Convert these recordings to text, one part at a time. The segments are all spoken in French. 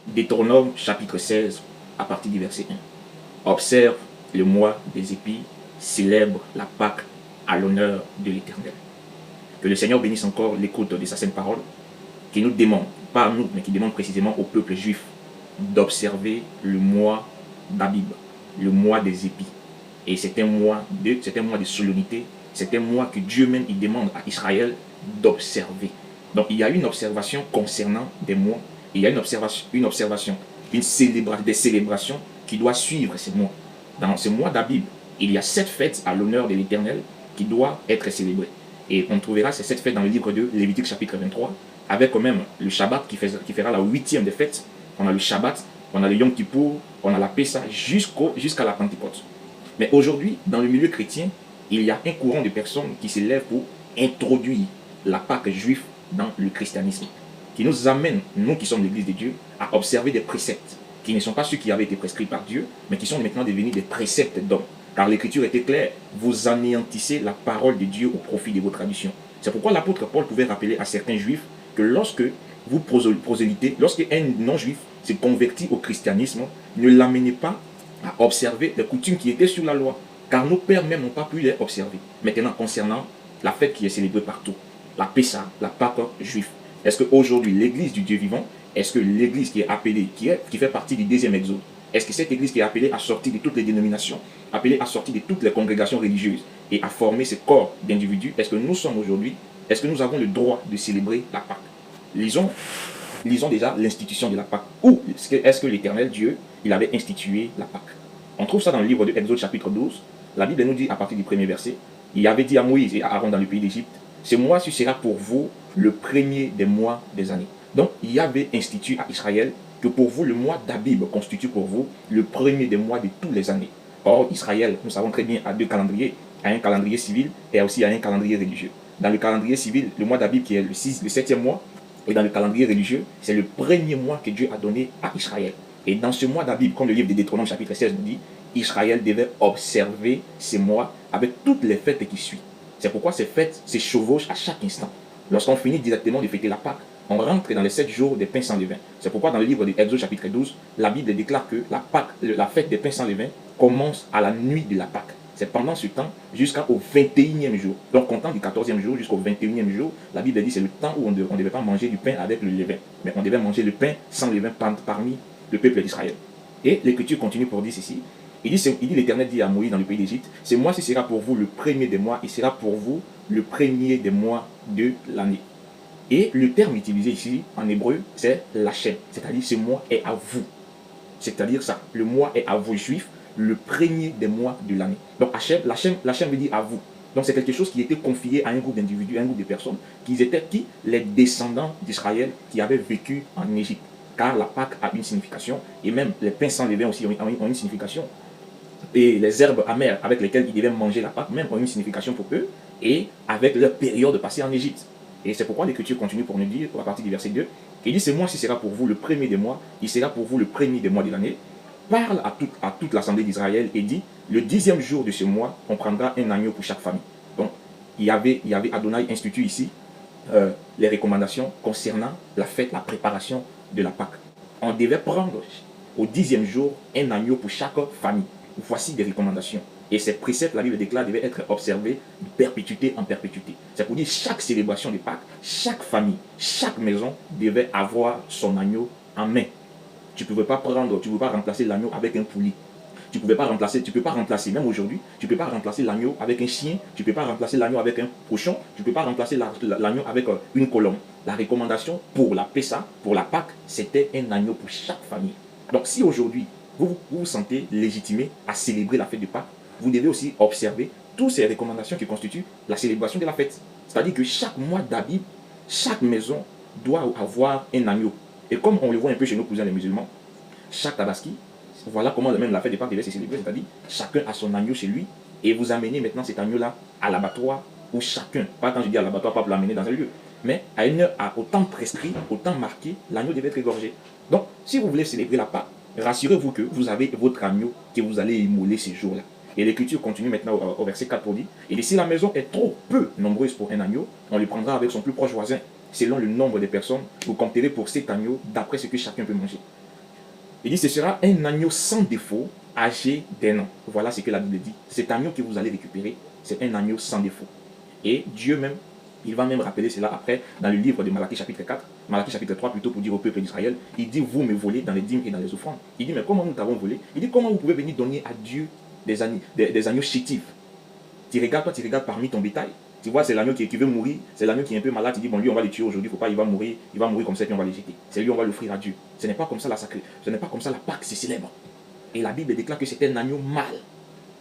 Deutéronome chapitre 16, à partir du verset 1. Observe le mois des épis, célèbre la Pâque à l'honneur de l'Éternel. Que le Seigneur bénisse encore l'écoute de sa sainte parole, qui nous demande, pas à nous, mais qui demande précisément au peuple juif d'observer le mois d'Abib, le mois des épis. Et c'est un mois de solennité, c'est un mois que Dieu même il demande à Israël d'observer. Donc il y a une observation concernant des mois, il y a des célébrations qui doivent suivre ces mois. Dans ce mois d'Abib, il y a 7 fêtes à l'honneur de l'Éternel qui doivent être célébrées. Et on trouvera ces 7 fêtes dans le livre de Lévitique chapitre 23, avec quand même le Shabbat qui fera la 8e des fêtes. On a le Shabbat, on a le Yom Kippour, on a la Pessa jusqu'à la Pentecôte. Mais aujourd'hui, dans le milieu chrétien, il y a un courant de personnes qui s'élèvent pour introduire la Pâque juive dans le christianisme, qui nous amène, nous qui sommes l'Église de Dieu, à observer des préceptes qui ne sont pas ceux qui avaient été prescrits par Dieu, mais qui sont maintenant devenus des préceptes d'hommes. Car l'Écriture était claire, vous anéantissez la parole de Dieu au profit de vos traditions. C'est pourquoi l'apôtre Paul pouvait rappeler à certains juifs que lorsque vous prosélytez, lorsqu'un non-juif se convertit au christianisme, ne l'amenez pas à observer les coutumes qui étaient sur la loi, car nos pères même n'ont pas pu les observer. Maintenant, concernant la fête qui est célébrée partout, la Pessa, la Pâque juive, est-ce qu'aujourd'hui, l'Église du Dieu vivant, est-ce que l'Église qui est appelée, qui fait partie du deuxième exode, est-ce que cette Église qui est appelée à sortir de toutes les dénominations, appelée à sortir de toutes les congrégations religieuses et à former ce corps d'individus, est-ce que nous sommes aujourd'hui, est-ce que nous avons le droit de célébrer la Pâque? Lisons déjà l'institution de la Pâque. Où est-ce que l'Éternel Dieu, il avait institué la Pâque? On trouve ça dans le livre de Exode chapitre 12. La Bible nous dit à partir du premier verset, il avait dit à Moïse et à Aaron dans le pays d'Égypte, ce mois-ci sera pour vous le premier des mois des années. Donc, il y avait institué à Israël que pour vous, le mois d'Abib constitue pour vous le premier des mois de toutes les années. Or, Israël, nous savons très bien, a deux calendriers, a un calendrier civil et aussi a un calendrier religieux. Dans le calendrier civil, le mois d'Abib qui est le 7e mois, et dans le calendrier religieux, c'est le premier mois que Dieu a donné à Israël. Et dans ce mois d'Abib, comme le livre de Deutéronome chapitre 16 nous dit, Israël devait observer ces mois avec toutes les fêtes qui suivent. C'est pourquoi ces fêtes se chevauchent à chaque instant. Lorsqu'on finit directement de fêter la Pâque, on rentre dans les 7 jours des pains sans levain. C'est pourquoi dans le livre de Exode chapitre 12, la Bible déclare que la fête des pains sans levain commence à la nuit de la Pâque. C'est pendant ce temps jusqu'au 21e jour. Donc, comptant du 14e jour jusqu'au 21e jour, la Bible dit que c'est le temps où on ne devait pas manger du pain avec le levain. Mais on devait manger le pain sans levain parmi le peuple d'Israël. Et l'Écriture continue pour dire ceci. Il dit l'Éternel dit à Moïse dans le pays d'Égypte, ce mois-ci sera pour vous le premier des mois, et sera pour vous le premier des mois de l'année. Et le terme utilisé ici en hébreu, c'est l'Hachem, c'est-à-dire ce mois est à vous. C'est-à-dire ça, le mois est à vous juifs, le premier des mois de l'année. Donc l'Hachem veut dire à vous. Donc c'est quelque chose qui était confié à un groupe d'individus, un groupe de personnes, qui étaient les descendants d'Israël qui avaient vécu en Égypte. Car la Pâque a une signification, et même les pains sans levain aussi ont une signification. Et les herbes amères avec lesquelles ils devaient manger la Pâque même ont une signification pour eux, et avec leur période passée en Égypte. Et c'est pourquoi l'Écriture continue pour nous dire, à partir du verset 2, il dit, ce mois-ci sera pour vous le premier des mois, il sera pour vous le premier des mois de l'année. Parle à toute l'assemblée d'Israël et dit, le 10e jour de ce mois, on prendra un agneau pour chaque famille. Donc, il y avait Adonai institué ici les recommandations concernant la fête, la préparation de la Pâque. On devait prendre au 10e jour un agneau pour chaque famille. Voici des recommandations. Et ces préceptes, la Bible déclare, devaient être observés de perpétuité en perpétuité. C'est pour dire chaque célébration de Pâques, chaque famille, chaque maison devait avoir son agneau en main. Tu ne peux pas remplacer l'agneau avec un poulet. Tu peux pas remplacer, même aujourd'hui, tu ne peux pas remplacer l'agneau avec un chien, tu ne peux pas remplacer l'agneau avec un cochon, tu ne peux pas remplacer l'agneau avec une colombe. La recommandation pour la Pessa, pour la Pâque, c'était un agneau pour chaque famille. Donc si aujourd'hui, vous vous sentez légitimé à célébrer la fête de Pâques, vous devez aussi observer toutes ces recommandations qui constituent la célébration de la fête. C'est-à-dire que chaque mois d'Abib, chaque maison doit avoir un agneau. Et comme on le voit un peu chez nos cousins les musulmans, chaque tabaski, voilà comment même la fête de Pâques devait se célébrer, c'est-à-dire chacun a son agneau chez lui, et vous amenez maintenant cet agneau-là à l'abattoir, où chacun, pas quand je dis à l'abattoir, pas pour l'amener dans un lieu, mais au temps prescrit, au temps marqué, l'agneau devait être égorgé. Donc, si vous voulez célébrer la Pâque, rassurez-vous que vous avez votre agneau que vous allez immoler ces jours-là. Et l'Écriture continue maintenant au verset 4 pour dire, et si la maison est trop peu nombreuse pour un agneau, on le prendra avec son plus proche voisin, selon le nombre de personnes, vous compterez pour cet agneau d'après ce que chacun peut manger. Il dit, ce sera un agneau sans défaut, âgé d'1 an. Voilà ce que la Bible dit. Cet agneau que vous allez récupérer, c'est un agneau sans défaut. Et Dieu même, il va même rappeler cela après dans le livre de Malachie chapitre 4, Malachie chapitre 3 plutôt, pour dire au peuple d'Israël, il dit, vous me volez dans les dîmes et dans les offrandes. Il dit, mais comment nous t'avons volé? Il dit, comment vous pouvez venir donner à Dieu des agneaux chétifs? Tu regardes parmi ton bétail. Tu vois, c'est l'agneau qui veut mourir, c'est l'agneau qui est un peu malade, tu dis, bon, lui, on va le tuer aujourd'hui, il faut pas, il va mourir comme ça, puis on va le jeter. C'est lui, on va l'offrir à Dieu. Ce n'est pas comme ça ce n'est pas comme ça la Pâque se célèbre. Et la Bible déclare que c'est un agneau mâle.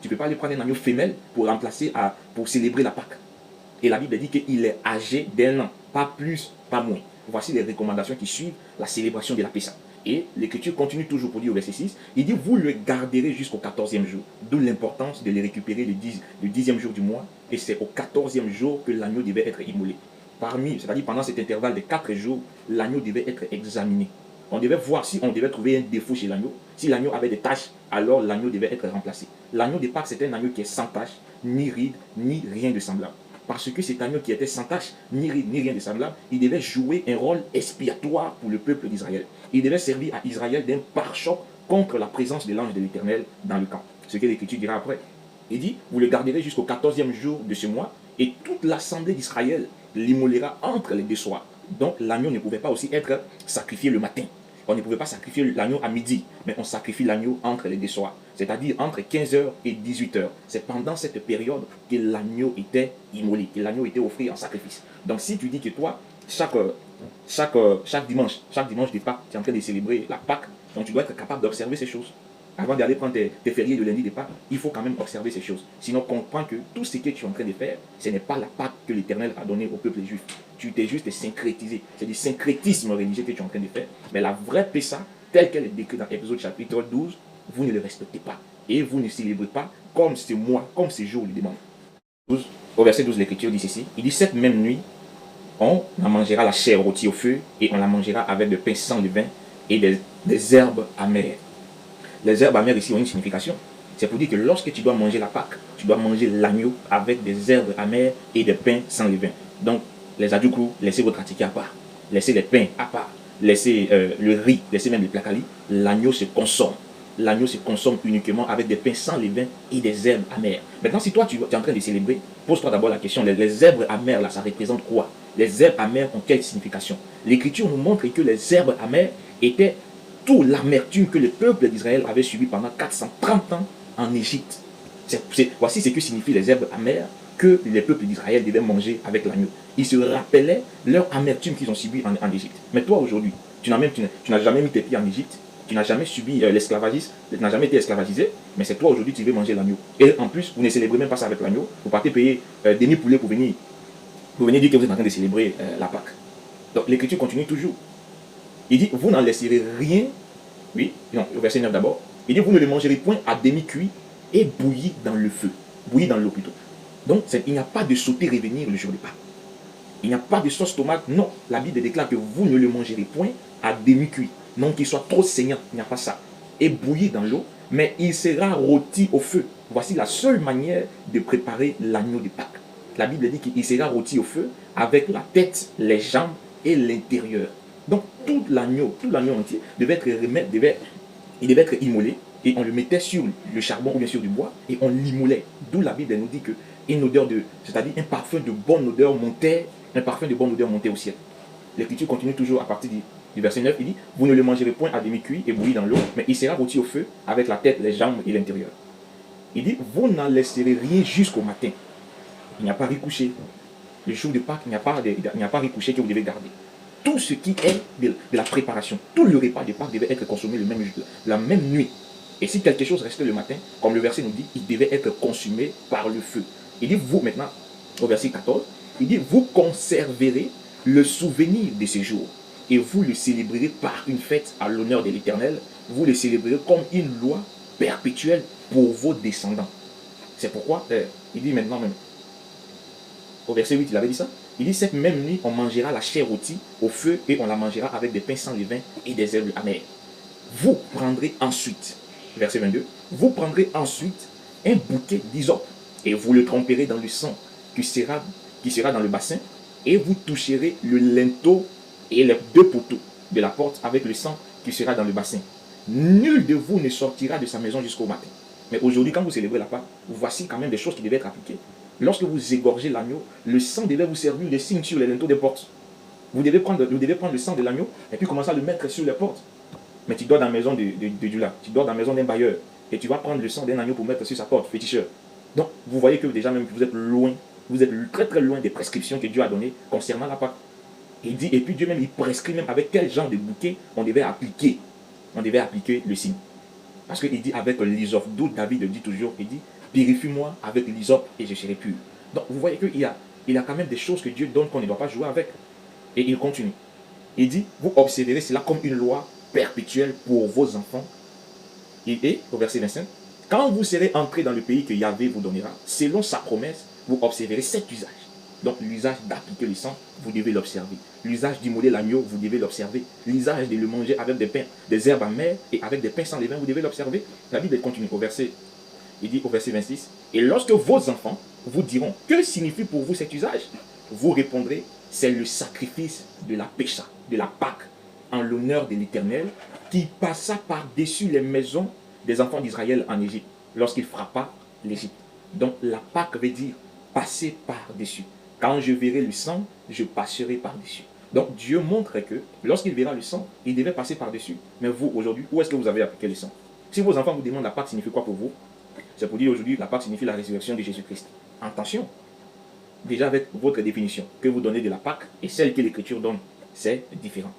Tu ne peux pas aller prendre un agneau femelle pour pour célébrer la Pâque. Et la Bible dit qu'il est âgé d'1 an, pas plus, pas moins. Voici les recommandations qui suivent la célébration de la Pessa. Et l'Écriture continue toujours pour dire au verset 6, il dit, vous le garderez jusqu'au 14e jour. D'où l'importance de les récupérer le 10e jour du mois. Et c'est au 14e jour que l'agneau devait être immolé. C'est-à-dire pendant cet intervalle de 4 jours, l'agneau devait être examiné. On devait voir si on devait trouver un défaut chez l'agneau. Si l'agneau avait des taches, alors l'agneau devait être remplacé. L'agneau de Pâques, c'est un agneau qui est sans taches, ni rides, ni rien de semblable. Parce que cet agneau qui était sans tache, ni rides, ni rien de semblable, il devait jouer un rôle expiatoire pour le peuple d'Israël. Il devait servir à Israël d'un pare-choc contre la présence de l'ange de l'Éternel dans le camp. Ce que l'Écriture dira après. Il dit, vous le garderez jusqu'au 14e jour de ce mois, et toute l'assemblée d'Israël l'immolera entre les deux soirs. Donc l'agneau ne pouvait pas aussi être sacrifié le matin. On ne pouvait pas sacrifier l'agneau à midi, mais on sacrifie l'agneau entre les deux soirs, c'est-à-dire entre 15h et 18h. C'est pendant cette période que l'agneau était immolé, que l'agneau était offert en sacrifice. Donc si tu dis que toi, chaque dimanche de Pâques, tu es en train de célébrer la Pâque, donc tu dois être capable d'observer ces choses. Avant d'aller prendre tes fériés de lundi de Pâques, il faut quand même observer ces choses. Sinon, comprends que tout ce que tu es en train de faire, ce n'est pas la Pâque que l'Éternel a donnée au peuple juif. Tu t'es juste syncrétisé. C'est du syncrétisme religieux que tu es en train de faire. Mais la vraie Pessa, telle qu'elle est décrite dans Exode chapitre 12, vous ne le respectez pas. Et vous ne célébrez pas comme ce mois, comme ce jour le demande. Au verset 12, l'Écriture dit ceci. Il dit, cette même nuit, on en mangera la chair rôtie au feu, et on la mangera avec de pain sans levain et des herbes amères. Les herbes amères ici ont une signification. C'est pour dire que lorsque tu dois manger la Pâque, tu dois manger l'agneau avec des herbes amères et des pains sans levain. Donc, les adjoucous, laissez votre attiqué à part. Laissez les pains à part. Laissez le riz, laissez même les placalis. L'agneau se consomme. L'agneau se consomme uniquement avec des pains sans levain et des herbes amères. Maintenant, si toi tu es en train de célébrer, pose-toi d'abord la question, les herbes amères là, ça représente quoi? Les herbes amères ont quelle signification? L'Écriture nous montre que les herbes amères étaient toute l'amertume que le peuple d'Israël avait subi pendant 430 ans en Égypte. Voici ce que signifient les herbes amères que les peuples d'Israël devaient manger avec l'agneau. Ils se rappelaient leur amertume qu'ils ont subi en Égypte. Mais toi aujourd'hui, tu n'as jamais mis tes pieds en Égypte, tu n'as jamais subi l'esclavagisme, tu n'as jamais été esclavagisé, mais c'est toi aujourd'hui qui veux manger l'agneau. Et en plus, vous ne célébrez même pas ça avec l'agneau, vous partez payer demi-poulet pour venir dire que vous êtes en train de célébrer la Pâque. Donc l'Écriture continue toujours. Il dit, vous n'en laisserez rien, oui, non, au verset 9 d'abord, il dit, vous ne le mangerez point à demi-cuit et bouilli dans le feu, bouilli dans l'eau plutôt. Donc, il n'y a pas de sauter revenir le jour de Pâques. Il n'y a pas de sauce tomate, non. La Bible déclare que vous ne le mangerez point à demi-cuit, non qu'il soit trop saignant, il n'y a pas ça. Et bouilli dans l'eau, mais il sera rôti au feu. Voici la seule manière de préparer l'agneau de Pâques. La Bible dit qu'il sera rôti au feu avec la tête, les jambes et l'intérieur. Donc tout l'agneau entier devait être immolé et on le mettait sur le charbon ou bien sur du bois et on l'immolait. D'où la Bible nous dit que une odeur c'est-à-dire un parfum de bonne odeur montait au ciel. L'Écriture continue toujours à partir du verset 9, il dit, vous ne le mangerez point à demi-cuit et bouilli dans l'eau, mais il sera rôti au feu avec la tête, les jambes et l'intérieur. Il dit, vous n'en laisserez rien jusqu'au matin. Il n'y a pas riz couché. Le jour de Pâques, il n'y a pas riz couché que vous devez garder. Tout ce qui est de la préparation, tout le repas de Pâques devait être consommé la même nuit. Et si quelque chose restait le matin, comme le verset nous dit, il devait être consumé par le feu. Il dit, vous maintenant, au verset 14, il dit, vous conserverez le souvenir de ces jours et vous le célébrerez par une fête à l'honneur de l'Éternel. Vous le célébrerez comme une loi perpétuelle pour vos descendants. C'est pourquoi, il dit maintenant même, au verset 8, il avait dit ça. Il dit, cette même nuit, on mangera la chair rôtie au feu et on la mangera avec des pains sans levain et des herbes amères. Vous prendrez ensuite, verset 22, vous prendrez ensuite un bouquet d'hysope et vous le tremperez dans le sang qui sera dans le bassin et vous toucherez le linteau et les deux poteaux de la porte avec le sang qui sera dans le bassin. Nul de vous ne sortira de sa maison jusqu'au matin. Mais aujourd'hui, quand vous célébrez la Pâque, voici quand même des choses qui devaient être appliquées. Lorsque vous égorgez l'agneau, le sang devait vous servir de signe sur les linteaux des portes. Vous devez prendre le sang de l'agneau et puis commencer à le mettre sur les portes. Mais tu dors dans la maison de Dula, tu dors dans la maison d'un bailleur et tu vas prendre le sang d'un agneau pour mettre sur sa porte, féticheur. Donc, vous voyez que déjà même vous êtes loin, vous êtes très très loin des prescriptions que Dieu a données concernant la Pâque. Il dit, et puis Dieu même, il prescrit même avec quel genre de bouquet on devait appliquer. On devait appliquer le signe. Parce qu'il dit avec l'hysope, d'où David dit toujours, il dit, purifie-moi avec l'hysope et je serai pur. Donc vous voyez qu'il y a quand même des choses que Dieu donne qu'on ne doit pas jouer avec. Et il continue. Il dit, vous observerez cela comme une loi perpétuelle pour vos enfants. Et au verset 25, quand vous serez entrés dans le pays que Yahvé vous donnera, selon sa promesse, vous observerez cet usage. Donc l'usage d'appliquer le sang, vous devez l'observer. L'usage d'immoler l'agneau, vous devez l'observer. L'usage de le manger avec des pains, des herbes amères et avec des pains sans levain, vous devez l'observer. La Bible continue au verset, il dit au verset 26, et lorsque vos enfants vous diront, que signifie pour vous cet usage? Vous répondrez, c'est le sacrifice de la pécha, de la Pâque, en l'honneur de l'Éternel, qui passa par-dessus les maisons des enfants d'Israël en Égypte, lorsqu'il frappa l'Égypte. Donc la Pâque veut dire passer par-dessus. Quand je verrai le sang, je passerai par-dessus. Donc Dieu montre que lorsqu'il verra le sang, il devait passer par-dessus. Mais vous, aujourd'hui, où est-ce que vous avez appliqué le sang? Si vos enfants vous demandent la Pâque signifie quoi pour vous? C'est pour dire aujourd'hui, la Pâque signifie la résurrection de Jésus-Christ. Attention, déjà avec votre définition que vous donnez de la Pâque et celle que l'Écriture donne, c'est différent.